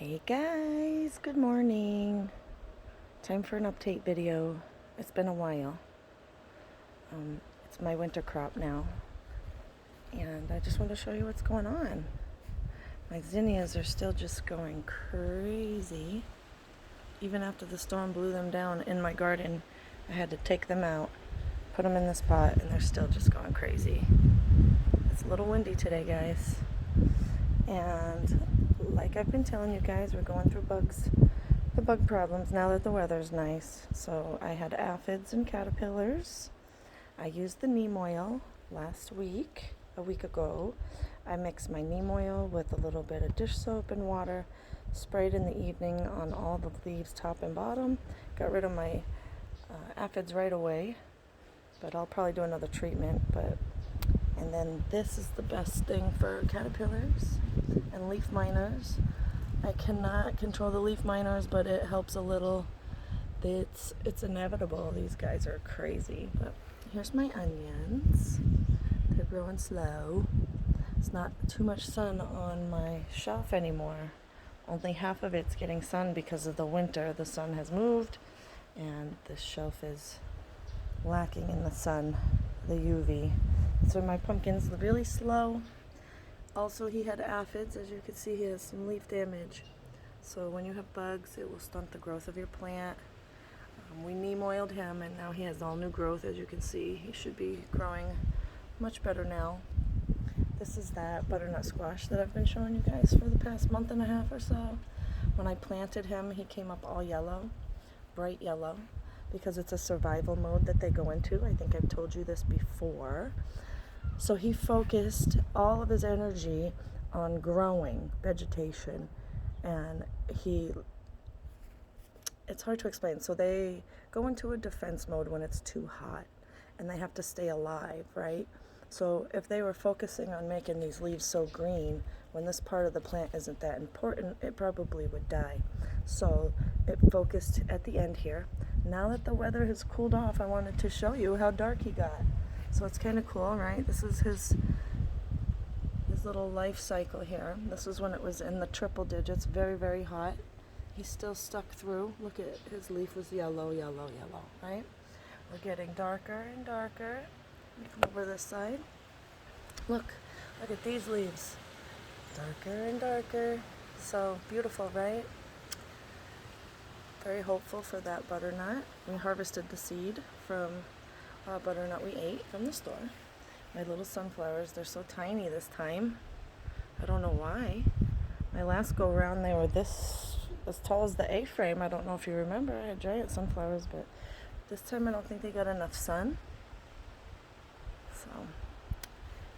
Hey guys, good morning. Time for an update video. It's been a while. It's my winter crop now, and I just want to show you what's going on. My zinnias are still just going crazy. Even after the storm blew them down in my garden, I had to take them out, put them in this pot, and they're still just going crazy. It's a little windy today, guys. And like I've been telling you guys, we're going through the bug problems now that the weather's nice. So I had aphids and caterpillars. I used the neem oil a week ago. I mixed my neem oil with a little bit of dish soap and water, sprayed in the evening on all the leaves top and bottom, got rid of my aphids right away, but I'll probably do another treatment. And then this is the best thing for caterpillars and leaf miners. I cannot control the leaf miners, but it helps a little. It's inevitable. These guys are crazy. But here's my onions. They're growing slow. It's not too much sun on my shelf anymore. Only half of it's getting sun because of the winter. The sun has moved, and the shelf is lacking in the sun, the UV. So my pumpkin's really slow. Also, he had aphids. As you can see, he has some leaf damage. So when you have bugs, it will stunt the growth of your plant. We neem oiled him, and now he has all new growth. As you can see, he should be growing much better now. This is that butternut squash that I've been showing you guys for the past month and a half or so. When I planted him, he came up all yellow, bright yellow, because it's a survival mode that they go into. I think I've told you this before. So he focused all of his energy on growing vegetation, and it's hard to explain. So they go into a defense mode when it's too hot, and they have to stay alive, right? So if they were focusing on making these leaves so green, when this part of the plant isn't that important, it probably would die. So it focused at the end here. Now that the weather has cooled off, I wanted to show you how dark he got. So it's kind of cool, right? This is his little life cycle here. This is when it was in the triple digits, very, very hot. He's still stuck through. Look at his leaf was yellow, yellow, yellow, right? We're getting darker and darker. Come over this side. Look at these leaves. Darker and darker. So beautiful, right? Very hopeful for that butternut. We harvested the seed from butternut we ate from the store. My little sunflowers, they're so tiny this time. I don't know why. My last go round they were this as tall as the A-frame. I don't know if you remember. I had giant sunflowers, but this time I don't think they got enough sun. So,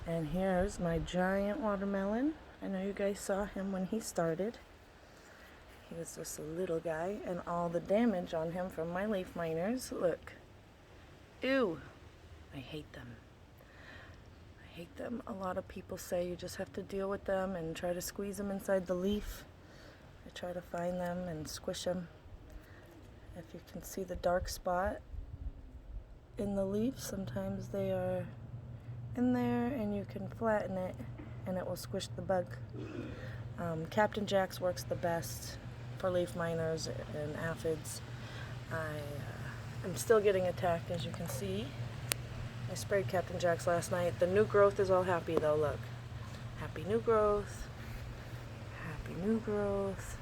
and here's my giant watermelon. I know you guys saw him when he started. He was just a little guy, and all the damage on him from my leaf miners. Look. Ew. I hate them. I hate them. A lot of people say you just have to deal with them and try to squeeze them inside the leaf. I try to find them and squish them. If you can see the dark spot in the leaf, sometimes they are in there, and you can flatten it and it will squish the bug. Captain Jack's works the best for leaf miners and aphids. I'm still getting attacked, as you can see. I sprayed Captain Jack's last night. The new growth is all happy though, look. Happy new growth. Happy new growth.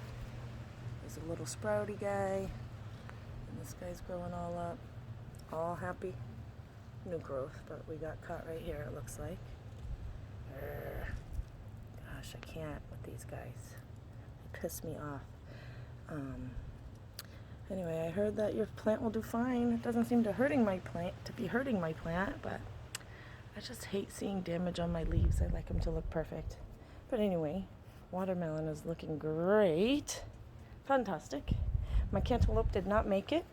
There's a little sprouty guy. And this guy's growing all up. All happy. New growth, but we got caught right here, it looks like. Gosh, I can't with these guys. They piss me off. Anyway, I heard that your plant will do fine. It doesn't seem to be hurting my plant, but I just hate seeing damage on my leaves. I like them to look perfect. But anyway, watermelon is looking great. Fantastic. My cantaloupe did not make it.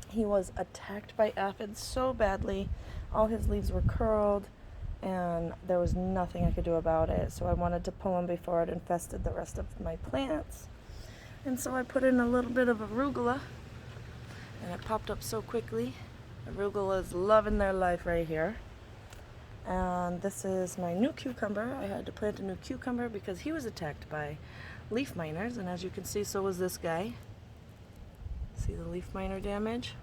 He was attacked by aphids so badly. All his leaves were curled, and there was nothing I could do about it. So I wanted to pull him before it infested the rest of my plants. And so I put in a little bit of arugula, and it popped up so quickly. Arugula is loving their life right here. And this is my new cucumber. I had to plant a new cucumber because he was attacked by leaf miners, and as you can see, so was this guy. See the leaf miner damage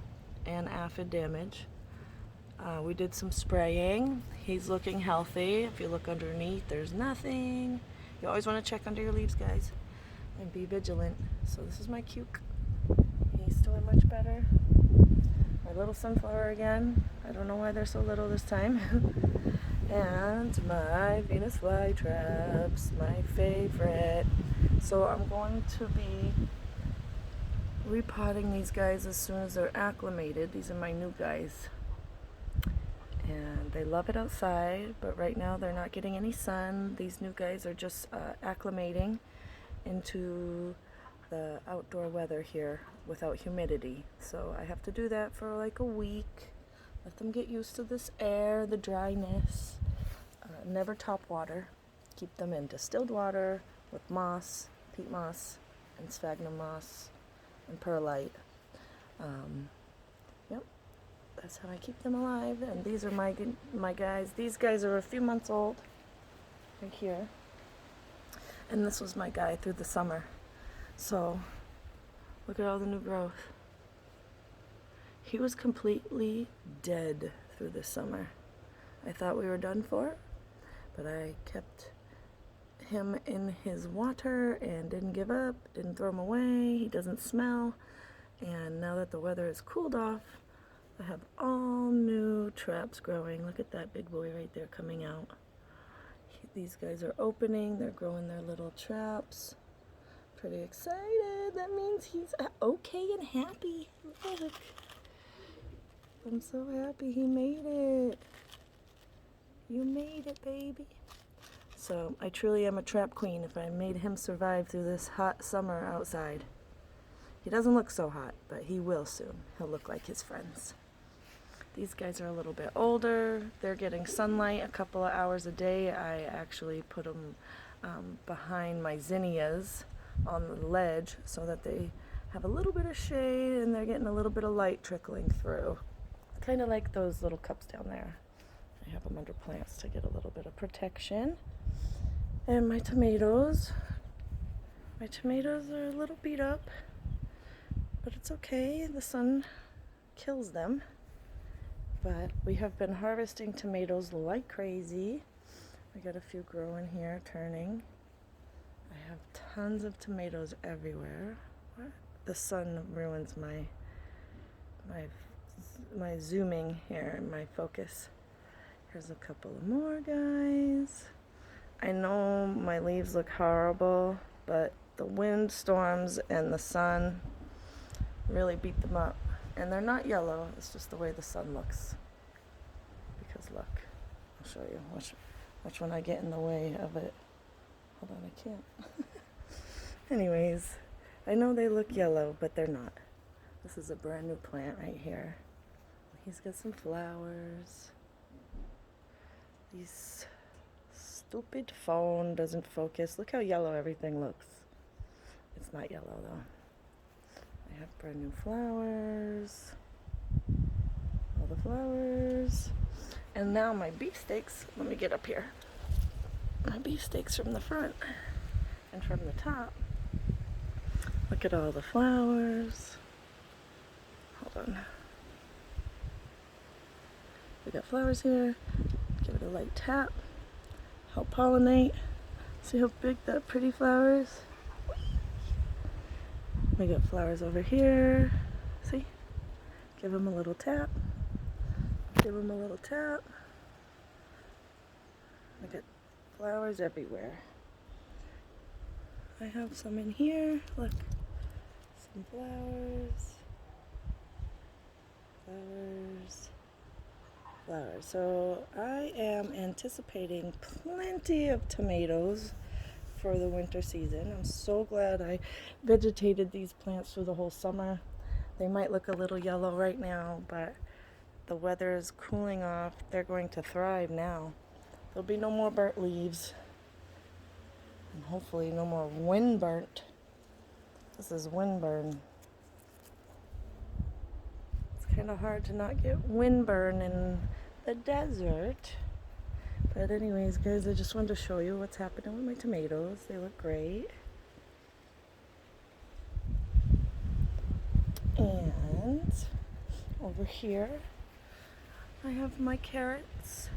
and aphid damage. We did some spraying. He's looking healthy. If you look underneath, there's nothing. You always want to check under your leaves, guys, and be vigilant. So this is my cuke. He's doing much better. My little sunflower again. I don't know why they're so little this time. And my Venus flytraps, my favorite. So I'm going to be repotting these guys as soon as they're acclimated. These are my new guys. And they love it outside, but right now they're not getting any sun. These new guys are just acclimating into the outdoor weather here without humidity. So I have to do that for like a week. Let them get used to this air, the dryness. Never top water. Keep them in distilled water with moss, peat moss, and sphagnum moss, and perlite. Yep, that's how I keep them alive. And these are my guys. These guys are a few months old, right here. And this was my guy through the summer. So look at all the new growth. He was completely dead through the summer. I thought we were done for, but I kept him in his water and didn't give up, didn't throw him away. He doesn't smell. And now that the weather has cooled off, I have all new traps growing. Look at that big boy right there coming out. These guys are opening. They're growing their little traps. Pretty excited. That means he's okay and happy. Look. I'm so happy he made it. You made it, baby. So I truly am a trap queen if I made him survive through this hot summer outside. He doesn't look so hot, but he will soon. He'll look like his friends. These guys are a little bit older. They're getting sunlight a couple of hours a day. I actually put them behind my zinnias on the ledge so that they have a little bit of shade and they're getting a little bit of light trickling through. Kind of like those little cups down there. I have them under plants to get a little bit of protection. And my tomatoes are a little beat up, but it's okay. The sun kills them. But we have been harvesting tomatoes like crazy. We got a few growing here, turning. I have tons of tomatoes everywhere. What? The sun ruins my zooming here and my focus. Here's a couple of more guys. I know my leaves look horrible, but the wind storms and the sun really beat them up. And they're not yellow, it's just the way the sun looks. Because look, I'll show you. Watch when I get in the way of it. Hold on, I can't. Anyways, I know they look yellow, but they're not. This is a brand new plant right here. He's got some flowers. These stupid phone doesn't focus. Look how yellow everything looks. It's not yellow though. I have brand new flowers. All the flowers. And now my beefsteaks, let me get up here. My beefsteaks from the front and from the top. Look at all the flowers. Hold on. We got flowers here. Give it a light tap. Help pollinate. See how big that pretty flower is? We got flowers over here. See? Give them a little tap. Give them a little tap. We got flowers everywhere. I have some in here. Look. Some flowers. Flowers. So I am anticipating plenty of tomatoes for the winter season. I'm so glad I vegetated these plants through the whole summer. They might look a little yellow right now, but the weather is cooling off. They're going to thrive now. There'll be no more burnt leaves, and hopefully no more wind burnt. This is wind burn. It's kind of hard to not get wind burn in the desert. But anyways, guys, I just wanted to show you what's happening with my tomatoes. They look great. carrots. Over here, I have my carrots.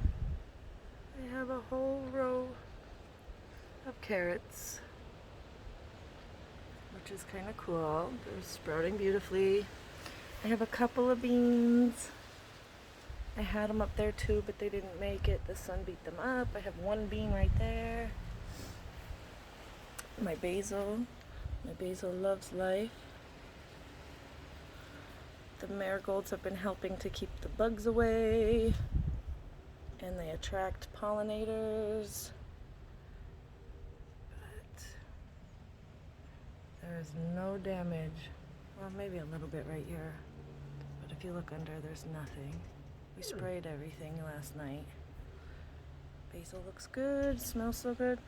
I have a whole row of carrots, which is kind of cool. They're sprouting beautifully. I have a couple of beans. I had them up there too, but they didn't make it. The sun beat them up. I have one bean right there. My basil. My basil loves life. The marigolds have been helping to keep the bugs away, and they attract pollinators. But there is no damage. Well, maybe a little bit right here, but if you look under, there's nothing. We sprayed everything last night. Basil looks good, smells so good.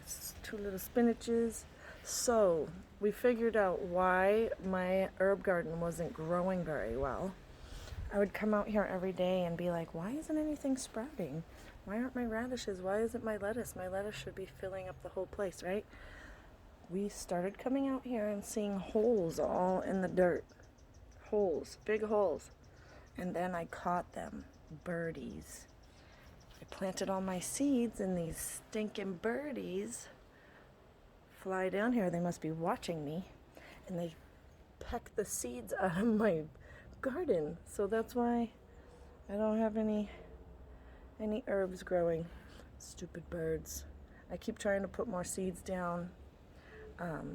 It's 2 little spinaches. So, we figured out why my herb garden wasn't growing very well. I would come out here every day and be like, why isn't anything sprouting? Why aren't my radishes? Why isn't my lettuce? My lettuce should be filling up the whole place, right? We started coming out here and seeing holes all in the dirt. Holes, big holes. And then I caught them, birdies. I planted all my seeds and these stinking birdies fly down here. They must be watching me, and they peck the seeds out of my garden. So that's why I don't have any herbs growing. Stupid birds. I keep trying to put more seeds down,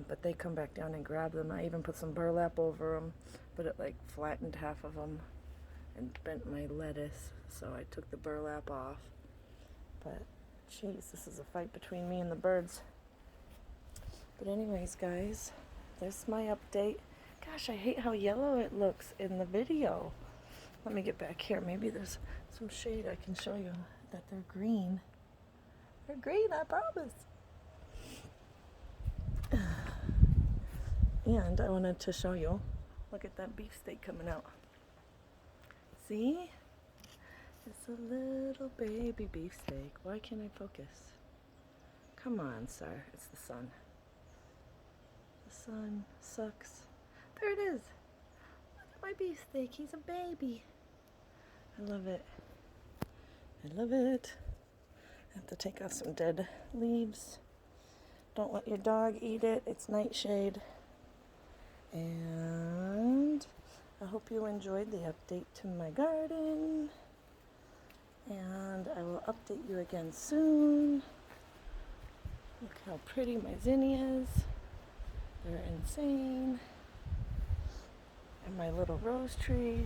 but they come back down and grab them. I even put some burlap over them, but it like flattened half of them and bent my lettuce, so I took the burlap off. But jeez, this is a fight between me and the birds. But anyways, guys, there's my update. Gosh, I hate how yellow it looks in the video. Let me get back here. Maybe there's some shade I can show you that they're green. They're green, I promise. And I wanted to show you, look at that beefsteak coming out. See? It's a little baby beefsteak. Why can't I focus? Come on, sir. It's the sun. The sun sucks. There it is. Look at my beefsteak. He's a baby. I love it. I love it. I have to take off some dead leaves. Don't let your dog eat it. It's nightshade. And I hope you enjoyed the update to my garden. And I will update you again soon. Look how pretty my zinnias. They're insane. And my little rose tree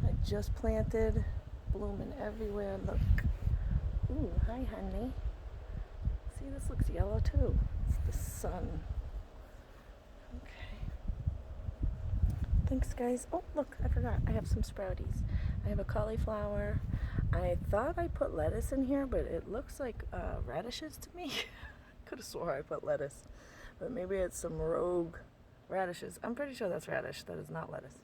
I just planted, blooming everywhere. Look. Ooh, hi honey. See, this looks yellow too. It's the sun. Okay. Thanks guys. Oh look, I forgot. I have some sprouties. I have a cauliflower. I thought I put lettuce in here, but it looks like radishes to me. Could have swore I put lettuce, but maybe it's some rogue radishes. I'm pretty sure that's radish. That is not lettuce.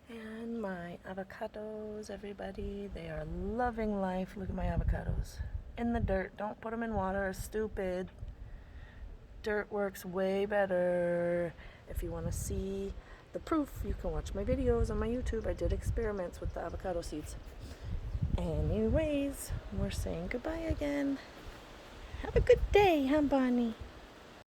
And my avocados, everybody, they are loving life. Look at my avocados. In the dirt. Don't put them in water. Stupid. Dirt works way better. If you want to see the proof, you can watch my videos on my YouTube. I did experiments with the avocado seeds. Anyways, we're saying goodbye again. Have a good day, huh, Bonnie?